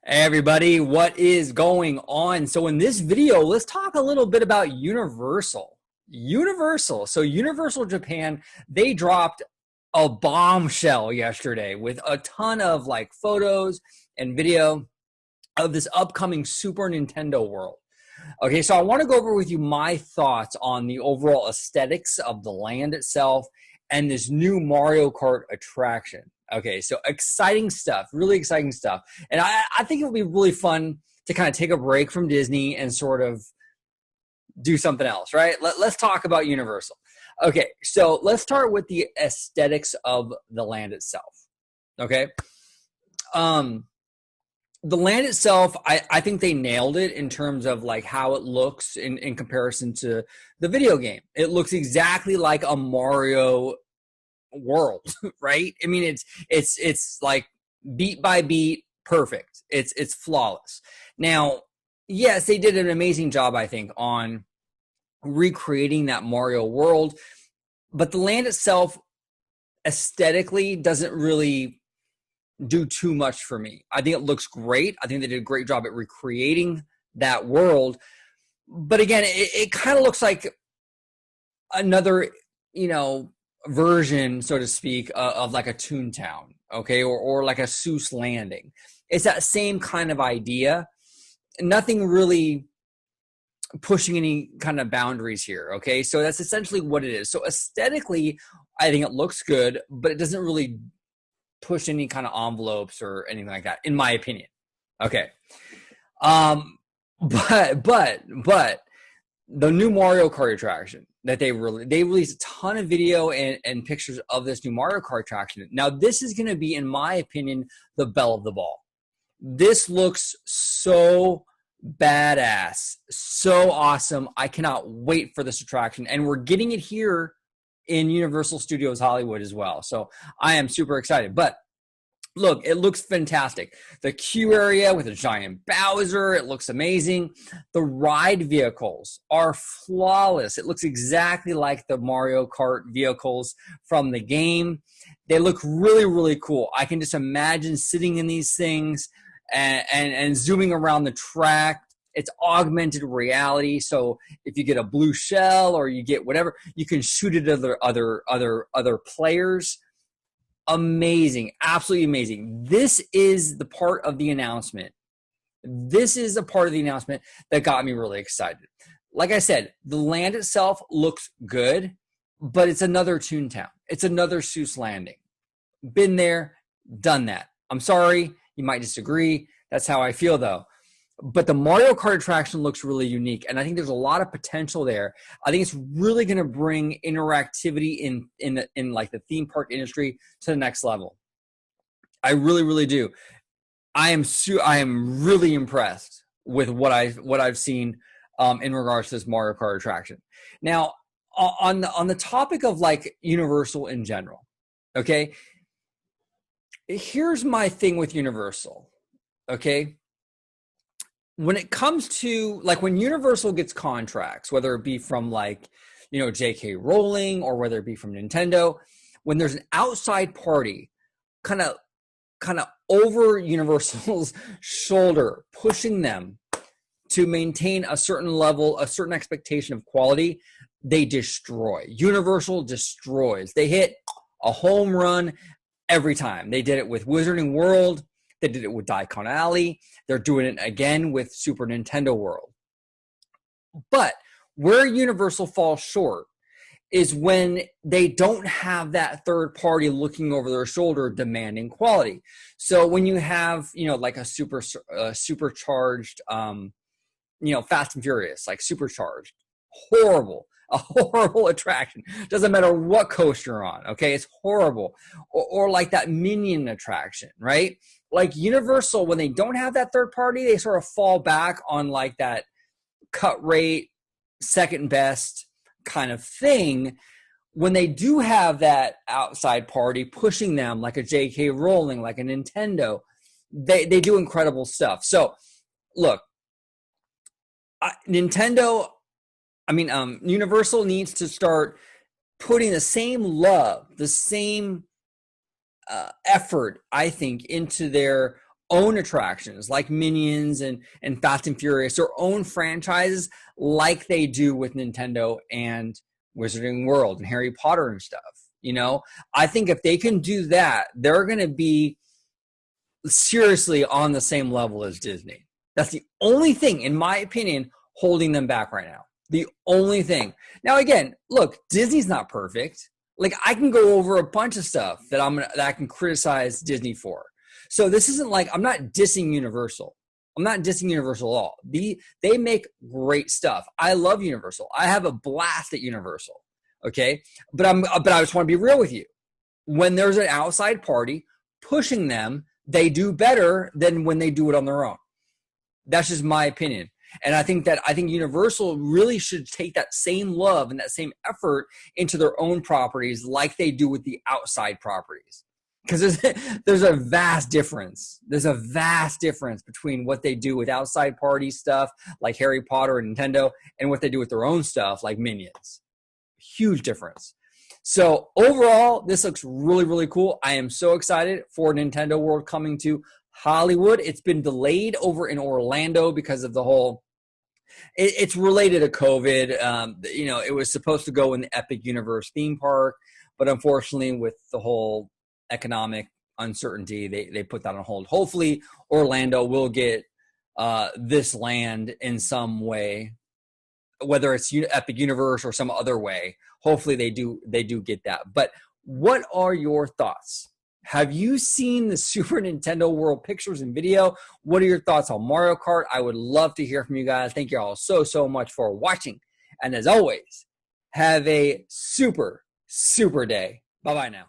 Hey everybody, what is going on? So in this video, let's talk a little bit about Universal. So Universal Japan, they dropped a bombshell yesterday with a ton of like photos and video of this upcoming Super Nintendo World. Okay, so I want to go over with you my thoughts on the overall aesthetics of the land itself and this new Mario Kart attraction. Okay, so exciting stuff, really exciting stuff. And I think it would be really fun to kind of take a break from Disney and sort of do something else, right? Let's talk about Universal. Okay, so let's start with the aesthetics of the land itself. Okay. Um, the land itself, I think they nailed it in terms of like how it looks in comparison to the video game. It looks exactly like a Mario world, right? I mean, it's like beat by beat, perfect. It's flawless. Now, yes, they did an amazing job, I think, on recreating that Mario world, but the land itself aesthetically doesn't really do too much for me. I think it looks great. I think they did a great job at recreating that world. But again, it kind of looks like another, version, so to speak, of like a Toontown, okay, or like a Seuss Landing. It's that same kind of idea. Nothing really pushing any kind of boundaries here, okay? So that's essentially what it is. So aesthetically, I think it looks good, but it doesn't really push any kind of envelopes or anything like that, in my opinion. Okay. But the new Mario Kart attraction that they released a ton of video and pictures of this new Mario Kart attraction. Now, this is going to be, in my opinion, the belle of the ball. This looks so badass, so awesome. I cannot wait for this attraction. And we're getting it here in Universal Studios Hollywood as well. So I am super excited. But look, it looks fantastic. The queue area with a giant Bowser, it looks amazing. The ride vehicles are flawless. It looks exactly like the Mario Kart vehicles from the game. They look really, really cool. I can just imagine sitting in these things and zooming around the track. It's augmented reality. So if you get a blue shell or you get whatever, you can shoot it at other players. Amazing, absolutely amazing. This is the part of the announcement. This is a part of the announcement that got me really excited. Like I said, the land itself looks good, but it's another Toontown. It's another Seuss Landing. Been there, done that. I'm sorry, you might disagree. That's how I feel though. But the Mario Kart attraction looks really unique, and I think there's a lot of potential there. I think it's really going to bring interactivity in like the theme park industry to the next level. I really, really do. I am really impressed with what I've seen in regards to this Mario Kart attraction. Now, on the topic of like Universal in general, okay. Here's my thing with Universal, okay. When it comes to like when Universal gets contracts, whether it be from like, J.K. Rowling or whether it be from Nintendo, when there's an outside party kind of over Universal's shoulder, pushing them to maintain a certain level, a certain expectation of quality, they destroy. Universal destroys. They hit a home run every time. They did it with Wizarding World. They did it with Daikon Alley. They're doing it again with Super Nintendo World. But where Universal falls short is when they don't have that third party looking over their shoulder demanding quality. So when you have, like a supercharged, Fast and Furious, like supercharged, a horrible attraction. Doesn't matter what coaster you're on, okay? It's horrible. Or like that Minion attraction, right? Like Universal, when they don't have that third party, they sort of fall back on like that cut rate, second best kind of thing. When they do have that outside party pushing them, like a J.K. Rowling, like a Nintendo, they do incredible stuff. So, look, Universal needs to start putting the same love, the same effort, I think, into their own attractions like Minions and Fast and Furious, their own franchises like they do with Nintendo and Wizarding World and Harry Potter and stuff. You know, I think if they can do that, they're going to be seriously on the same level as Disney. That's the only thing, in my opinion, holding them back right now. The only thing. Now, again, look, Disney's not perfect. Like, I can go over a bunch of stuff that I can criticize Disney for. So this isn't like I'm not dissing Universal. I'm not dissing Universal at all. They make great stuff. I love Universal. I have a blast at Universal. Okay, but I just want to be real with you. When there's an outside party pushing them, they do better than when they do it on their own. That's just my opinion. And I think Universal really should take that same love and that same effort into their own properties like they do with the outside properties. Because there's a vast difference. There's a vast difference between what they do with outside party stuff like Harry Potter and Nintendo and what they do with their own stuff like Minions. Huge difference. So overall, this looks really, really cool. I am so excited for Nintendo World coming to Hollywood. It's been delayed over in Orlando because of the whole, it's related to COVID. It was supposed to go in the Epic Universe theme park, but unfortunately with the whole economic uncertainty, they put that on hold. Hopefully Orlando will get this land in some way, whether it's Epic Universe or some other way. Hopefully they do get that. But what are your thoughts? Have you seen the Super Nintendo World pictures and video? What are your thoughts on Mario Kart? I would love to hear from you guys. Thank you all so much for watching. And as always, have a super day. Bye-bye now.